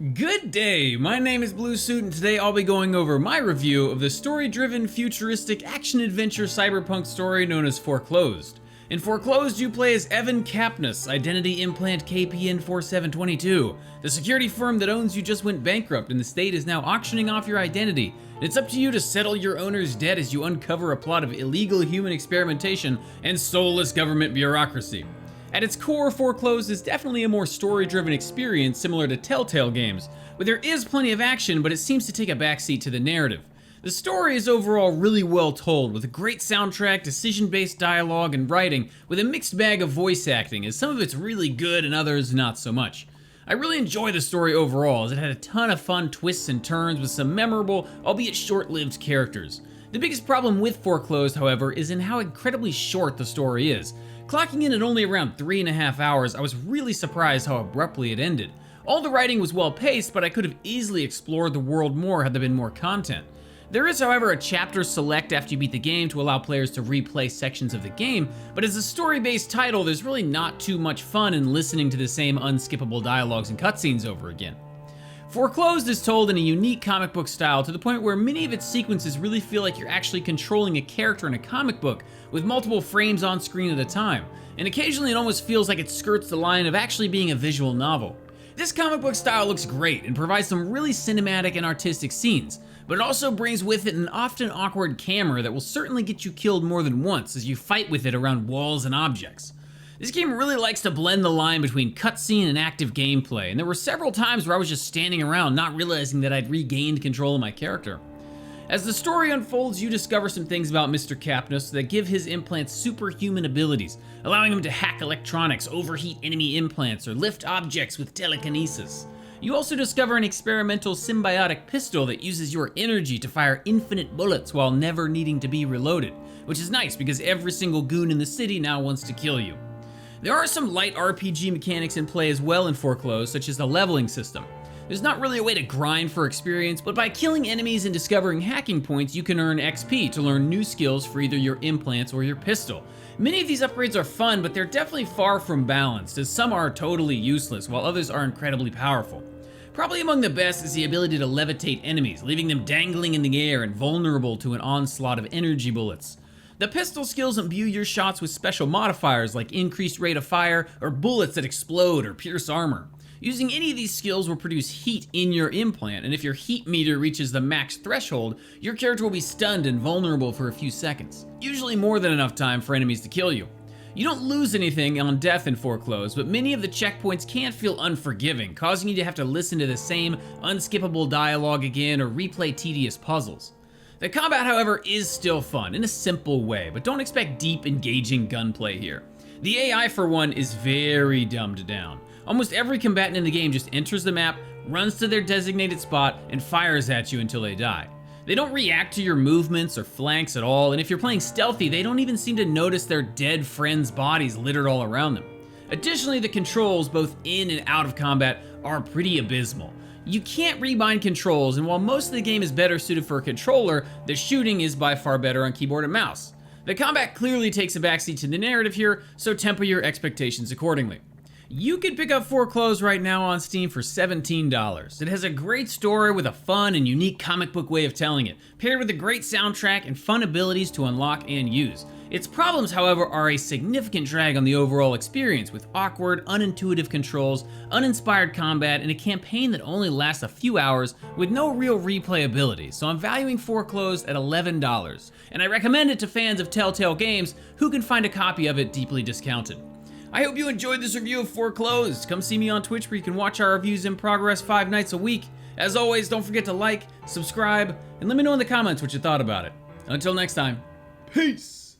Good day, my name is Blue Suit and today I'll be going over my review of the story-driven, futuristic, action-adventure cyberpunk story known as Foreclosed. In Foreclosed, you play as Evan Kapnis, identity implant KPN 4722. The security firm that owns you just went bankrupt and the state is now auctioning off your identity. And it's up to you to settle your owner's debt as you uncover a plot of illegal human experimentation and soulless government bureaucracy. At its core, Foreclosed is definitely a more story-driven experience similar to Telltale games, where there is plenty of action, but it seems to take a backseat to the narrative. The story is overall really well told, with a great soundtrack, decision-based dialogue, and writing, with a mixed bag of voice acting, as some of it's really good and others not so much. I really enjoy the story overall, as it had a ton of fun twists and turns with some memorable, albeit short-lived characters. The biggest problem with Foreclosed, however, is in how incredibly short the story is. Clocking in at only around 3.5 hours, I was really surprised how abruptly it ended. All the writing was well paced, but I could have easily explored the world more had there been more content. There is, however, a chapter select after you beat the game to allow players to replay sections of the game, but as a story-based title, there's really not too much fun in listening to the same unskippable dialogues and cutscenes over again. Foreclosed is told in a unique comic book style to the point where many of its sequences really feel like you're actually controlling a character in a comic book with multiple frames on screen at a time, and occasionally it almost feels like it skirts the line of actually being a visual novel. This comic book style looks great and provides some really cinematic and artistic scenes, but it also brings with it an often awkward camera that will certainly get you killed more than once as you fight with it around walls and objects. This game really likes to blend the line between cutscene and active gameplay, and there were several times where I was just standing around not realizing that I'd regained control of my character. As the story unfolds, you discover some things about Mr. Kapnis that give his implants superhuman abilities, allowing him to hack electronics, overheat enemy implants, or lift objects with telekinesis. You also discover an experimental symbiotic pistol that uses your energy to fire infinite bullets while never needing to be reloaded, which is nice because every single goon in the city now wants to kill you. There are some light RPG mechanics in play as well in Foreclosed, such as the leveling system. There's not really a way to grind for experience, but by killing enemies and discovering hacking points, you can earn XP to learn new skills for either your implants or your pistol. Many of these upgrades are fun, but they're definitely far from balanced, as some are totally useless, while others are incredibly powerful. Probably among the best is the ability to levitate enemies, leaving them dangling in the air and vulnerable to an onslaught of energy bullets. The pistol skills imbue your shots with special modifiers like increased rate of fire or bullets that explode or pierce armor. Using any of these skills will produce heat in your implant, and if your heat meter reaches the max threshold, your character will be stunned and vulnerable for a few seconds, usually more than enough time for enemies to kill you. You don't lose anything on death in Foreclosed, but many of the checkpoints can feel unforgiving, causing you to have to listen to the same unskippable dialogue again or replay tedious puzzles. The combat, however, is still fun in a simple way, but don't expect deep, engaging gunplay here. The AI, for one, is very dumbed down. Almost every combatant in the game just enters the map, runs to their designated spot, and fires at you until they die. They don't react to your movements or flanks at all, and if you're playing stealthy, they don't even seem to notice their dead friends' bodies littered all around them. Additionally, the controls, both in and out of combat, are pretty abysmal. You can't rebind controls, and while most of the game is better suited for a controller, the shooting is by far better on keyboard and mouse. The combat clearly takes a backseat to the narrative here, so temper your expectations accordingly. You can pick up Foreclosed right now on Steam for $17. It has a great story with a fun and unique comic book way of telling it, paired with a great soundtrack and fun abilities to unlock and use. Its problems, however, are a significant drag on the overall experience, with awkward, unintuitive controls, uninspired combat, and a campaign that only lasts a few hours with no real replayability, so I'm valuing Foreclosed at $11, and I recommend it to fans of Telltale games who can find a copy of it deeply discounted. I hope you enjoyed this review of Foreclosed. Come see me on Twitch where you can watch our reviews in progress 5 nights a week. As always, don't forget to like, subscribe, and let me know in the comments what you thought about it. Until next time, peace!